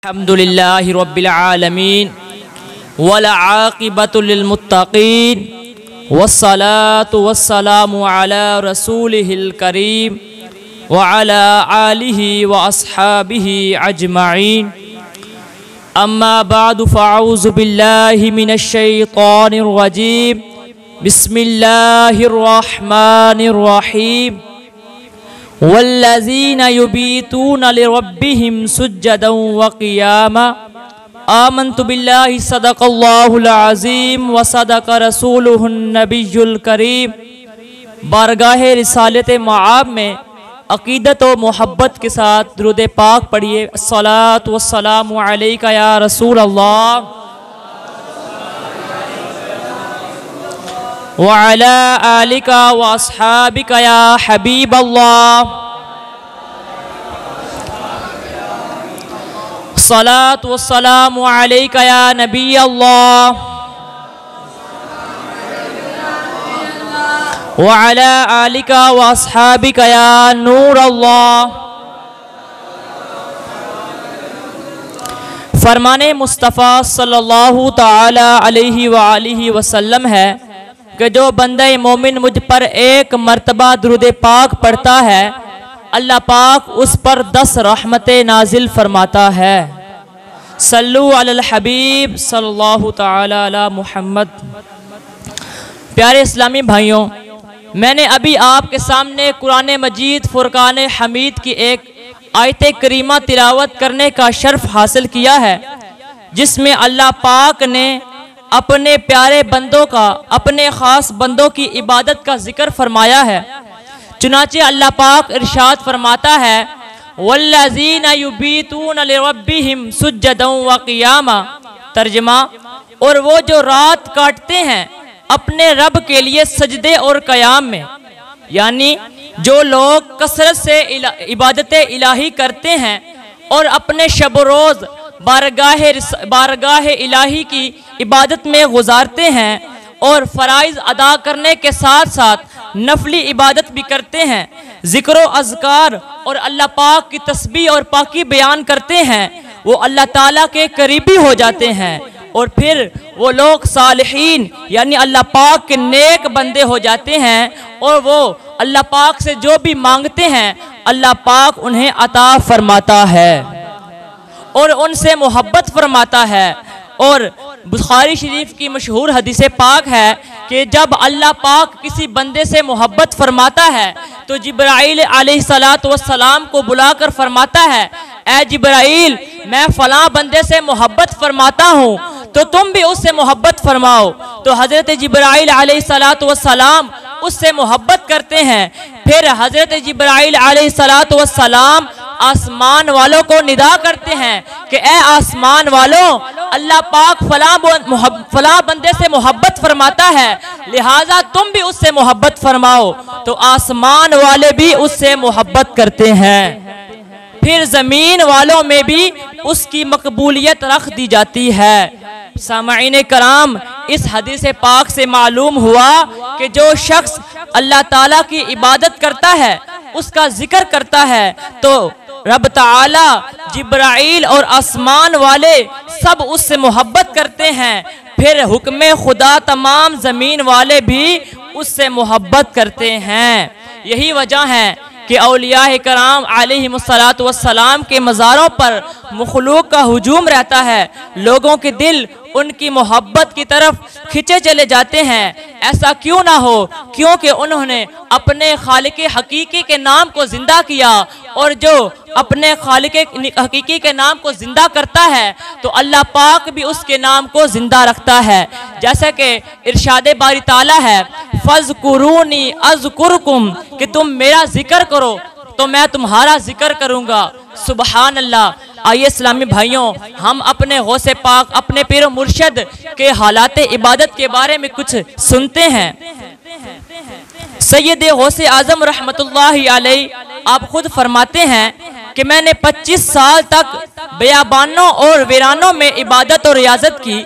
अल्हम्दुलिल्लाहि रब्बिल आलमीन वल आक़िबतु लिल मुत्तक़ीन वस्सलातु वस्सलामु अला रसूलिहिल करीम व अला आलिहि व अस्हाबिहि अजमईन। अम्मा बादु फ़अऊज़ु बिल्लाहि मिनश शैतानिर रजीम। बिस्मिल्लाहिर रहमानिर रहीम। वल्लज़ीना युबीतूना लिरब्बिहिम सुज्जदन व क़ियामा। आमन्तु बिल्लाहि सदक़ल्लाहुल अज़ीम व सदक़ रसूलुहुन नबियुल करीम। बारगाह रिसालत मआब में अक़ीदत व मोहब्बत के साथ दुरूद पाक पढ़िए। अस्सलातु वस्सलामु अलैका या रसूल अल्लाह व अला आलिका व अस्हाबिका या हबीब अल्लाह। अस्सलातु वस्सलामु अलैका या नबी अल्लाह व अला आलिका व अस्हाबिका या नूर अल्लाह। फरमाने मुस्तफ़ा सल्लल्लाहु ताला अलैहि व आलिहि वसल्लम है कि जो बंदे मोमिन मुझ पर एक मर्तबा दुरूद पाक पढ़ता है, अल्लाह पाक उस पर 10 रहमतें नाजिल फरमाता है। सल्लु अलल हबीब सल्लल्लाहु ताला अला मुहम्मद। प्यारे इस्लामी भाइयों, मैंने अभी आपके सामने कुरान मजीद फुरकान हमीद की एक आयत करीमा तिलावत करने का शर्फ हासिल किया है, जिसमें अल्लाह पाक ने अपने प्यारे बंदों का, अपने ख़ास बंदों की इबादत का जिक्र फरमाया है। चुनाचे अल्लाह पाक इरशाद फरमाता है, वल्लज़ीना युबीतूना लिरब्बिहिम सुज्जदन व क़ियामा। तर्जुमा, और वो जो रात काटते हैं अपने रब के लिए सजदे और क़याम में, यानी जो लोग कसरत से इबादत इलाही करते हैं और अपने शब रोज़ बारगाह इलाही की इबादत में गुजारते हैं और फ़राइज़ अदा करने के साथ साथ नफली इबादत भी करते हैं, ज़िक्र व अज़कार और अल्लाह पाक की तस्बीह और पाकी बयान करते हैं, वो अल्लाह ताला के करीबी हो जाते हैं। और फिर वो लोग सालिहीन यानी अल्लाह पाक के नेक बंदे हो जाते हैं और वो अल्लाह पाक से जो भी मांगते हैं अल्लाह पाक उन्हें अता फरमाता है और उनसे मोहब्बत फरमाता है। और बुखारी शरीफ की मशहूर हदीस पाक है कि जब अल्लाह पाक किसी बंदे से मोहब्बत फरमाता है तो जिब्राईल अलैहिस्सलातु वस्सलाम को बुलाकर फरमाता है, ऐ जिब्राईल, मैं फलां बंदे से मोहब्बत फरमाता हूँ, तो तुम भी उससे मोहब्बत फरमाओ। तो हज़रत जिब्राईल अलैहिस्सलातु वस्सलाम उससे मोहब्बत करते हैं। फिर हज़रत जिब्राईल अलैहिस्सलातु वस्सलाम आसमान वालों को निदा करते हैं कि ए आसमान वालों, अल्लाह पाक फलां बंदे से मोहब्बत फरमाता है, लिहाजा तुम भी उससे मोहब्बत फरमाओ। तो आसमान वाले भी उससे मोहब्बत करते हैं। फिर ज़मीन वालों में भी उसकी मकबूलियत रख दी जाती है। सामईन कराम, इस हदीस पाक से मालूम हुआ कि जो शख्स अल्लाह ताला की इबादत करता है, उसका जिक्र करता है, तो रब ताला, जिब्राईल और आसमान वाले सब उससे मोहब्बत करते हैं। फिर हुक्म खुदा तमाम ज़मीन वाले भी उससे मोहब्बत करते हैं। यही वजह है कि औलिया कराम अलैहिमुस्सलातु वस्सलाम के मज़ारों पर मखलूक का हुजूम रहता है, लोगों के दिल उनकी मोहब्बत की तरफ खिंचे चले जाते हैं। ऐसा क्यों ना हो, क्योंकि उन्होंने अपने खालिक हकीकी के नाम को जिंदा किया, और जो अपने खालिक हकीकी के नाम को जिंदा करता है तो अल्लाह पाक भी उसके नाम को जिंदा रखता है। जैसा कि इरशाद बारी ताला है, फज़कुरूनी अज़कुरकुम, कि तुम मेरा जिक्र करो तो मैं तुम्हारा जिक्र करूँगा। सुबहान अल्लाह। आइए इस्लामी भाइयों, हम अपने गौसे पाक, अपने पीर मुर्शद के हालात इबादत के बारे में कुछ सुनते हैं। सैयद गौसे आज़म रहमतुल्लाहि अलैहि आप खुद फरमाते हैं कि मैंने 25 साल तक बियाबानों और वीरानों में इबादत और रियाजत की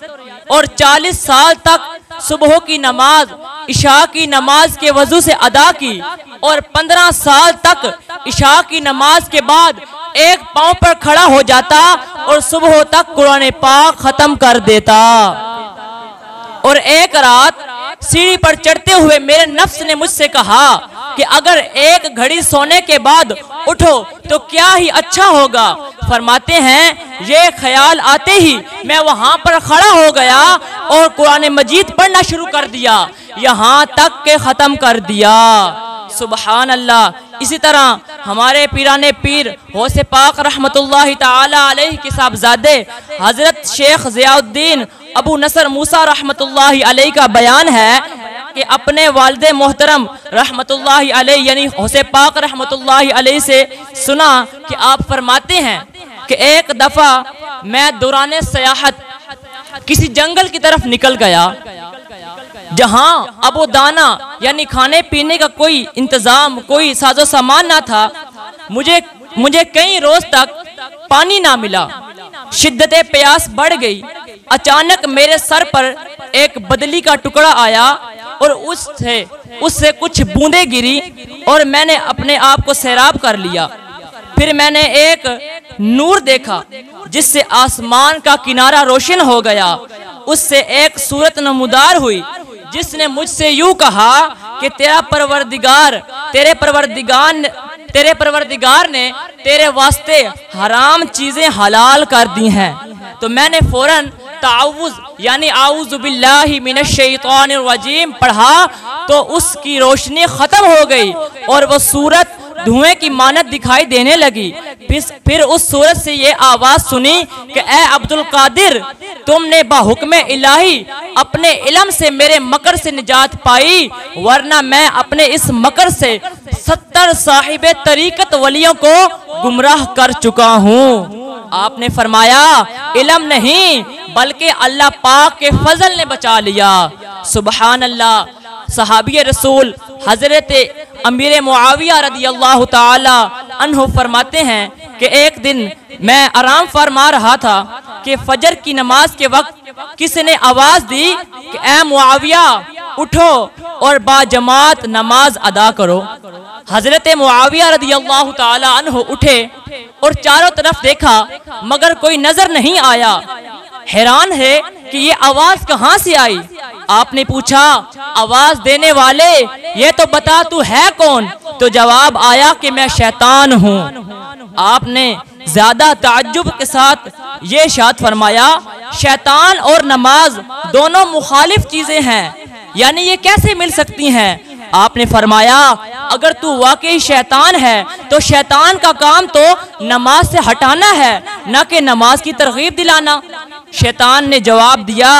और 40 साल तक सुबह की नमाज, इशा की नमाज के वजू से अदा की और 15 साल तक इशा की नमाज के बाद एक पांव पर खड़ा हो जाता और सुबह तक कुरान पाक खत्म कर देता। और एक रात सीढ़ी पर चढ़ते हुए मेरे नफ्स ने मुझसे कहा कि अगर एक घड़ी सोने के बाद उठो तो क्या ही अच्छा होगा। फरमाते हैं ये ख्याल आते ही मैं वहां पर खड़ा हो गया और कुरान मजीद पढ़ना शुरू कर दिया, यहाँ तक के ख़त्म कर दिया। सुबहान अल्लाह। इसी तरह हमारे पीराने पीर गौसे पाक रहमतुल्लाहि ताला अलैहि के साहबजादे हजरत शेख ज़ियाउद्दीन अबू नसर मूसा रहमतुल्लाहि अलैहि का बयान है कि अपने वालिद मोहतरम रहमतुल्लाहि अलैहि यानी गौसे पाक रहमतुल्लाहि अलैहि से सुना कि आप फरमाते हैं कि एक दफ़ा मैं दौरान सयाहत किसी जंगल की तरफ निकल गया जहां अबो दाना यानी खाने पीने का कोई इंतजाम, कोई साजो सामान ना था। मुझे कई रोज तक पानी ना मिला। शिद्दत प्यास बढ़ गई। अचानक मेरे सर पर एक बदली का टुकड़ा आया और उससे कुछ बूंदें गिरी और मैंने अपने आप को सैराब कर लिया। फिर मैंने एक नूर देखा जिससे आसमान का किनारा रोशन हो गया। उससे एक सूरत नमूदार हुई जिसने मुझसे यूं कहा कि तेरे परवरदिगार ने तेरे वास्ते हराम चीजें हलाल कर दी हैं। तो मैंने फौरन ताउज़ यानी आऊज़ु बिल्लाहि मिनश शैतानिर रजीम पढ़ा तो उसकी रोशनी खत्म हो गई और वह सूरत धुएं की मानत दिखाई देने लगी। फिर उस सूरत से ये आवाज सुनी कि ए अब्दुल कादिर, तुमने बाहुक्म इलाही अपने इल्म से मेरे मकर से निजात पाई, वरना मैं अपने इस मकर से 70 साहिबे तरीकत वलियों को गुमराह कर चुका हूँ। आपने फरमाया इल्म नहीं बल्कि अल्लाह पाक के फजल ने बचा लिया। सुबहान अल्लाह। सहाबी रसूल हजरत अमीर मुआविया रदियल्लाहु ताला अन्हु फरमाते हैं कि एक दिन मैं आराम फरमा रहा था कि फजर की नमाज के वक्त किसी ने आवाज दी कि ए मुआविया उठो और बाजमात नमाज अदा करो। हजरत मुआविया रदियल्लाहु ताला अन्हु उठे और चारों तरफ देखा मगर कोई नजर नहीं आया। हैरान है कि ये आवाज कहाँ से आई। आपने पूछा आवाज देने वाले ये तो बता तू है कौन। तो जवाब आया कि मैं शैतान हूँ। आपने ज्यादा ताज्जुब के साथ ये इरशाद फरमाया शैतान और नमाज दोनों मुखालिफ चीजें हैं, यानी ये कैसे मिल सकती हैं। आपने फरमाया अगर तू वाकई शैतान है तो शैतान का काम तो नमाज से हटाना है, न कि नमाज की तरगीब दिलाना। शैतान ने जवाब दिया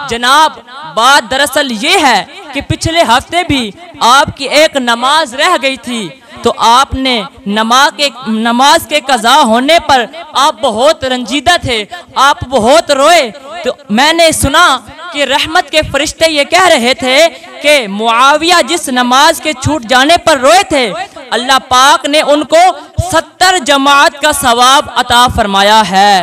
जनाब बात दरअसल ये है कि पिछले हफ्ते भी आपकी एक नमाज रह गई थी, तो आपने नमाज के कज़ा होने पर आप बहुत रंजीदा थे, आप बहुत रोए। तो मैंने सुना कि रहमत के फरिश्ते ये कह रहे थे कि मुआविया जिस नमाज के छूट जाने पर रोए थे अल्लाह पाक ने उनको 70 जमात का सवाब अता फरमाया है।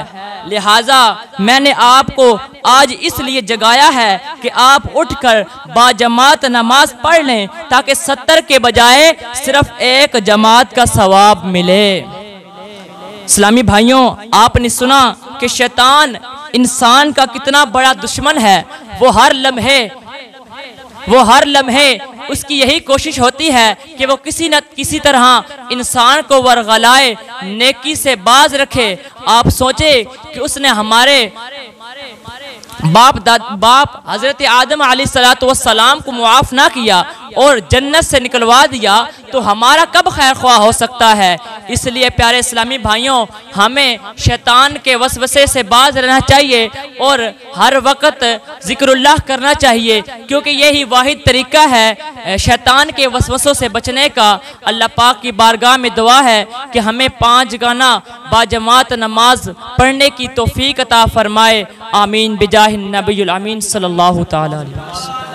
लिहाजा मैंने आपको आज इसलिए जगाया है कि आप उठकर बाजमात नमाज पढ़ लें ताकि 70 के बजाय सिर्फ एक जमात का सवाब मिले। इस्लामी भाइयों, आपने सुना कि शैतान इंसान का कितना बड़ा दुश्मन है। वो हर लम्हे उसकी यही कोशिश होती है कि वो किसी न किसी तरह इंसान को वरगलाए, नेकी से बाज रखे। आप सोचे कि उसने हमारे बाप हजरत आदम अलैहिस्सलाम को मुआफ ना किया और जन्नत से निकलवा दिया तो हमारा कब खैर ख्वाह हो सकता है। इसलिए प्यारे इस्लामी भाइयों, हमें शैतान के वसवसे से बाज रहना चाहिए और हर वक्त जिक्रुल्लाह करना चाहिए, क्योंकि यही वाहिद तरीका है शैतान के वसवसों से बचने का। अल्लाह पाक की बारगाह में दुआ है कि हमें 5 गाना बाजमात नमाज पढ़ने की तौफीक अता फरमाए। आमीन बिजाहिन नबीयुल अमीन सल्लल्लाहु तआला अलैहि वसल्लम।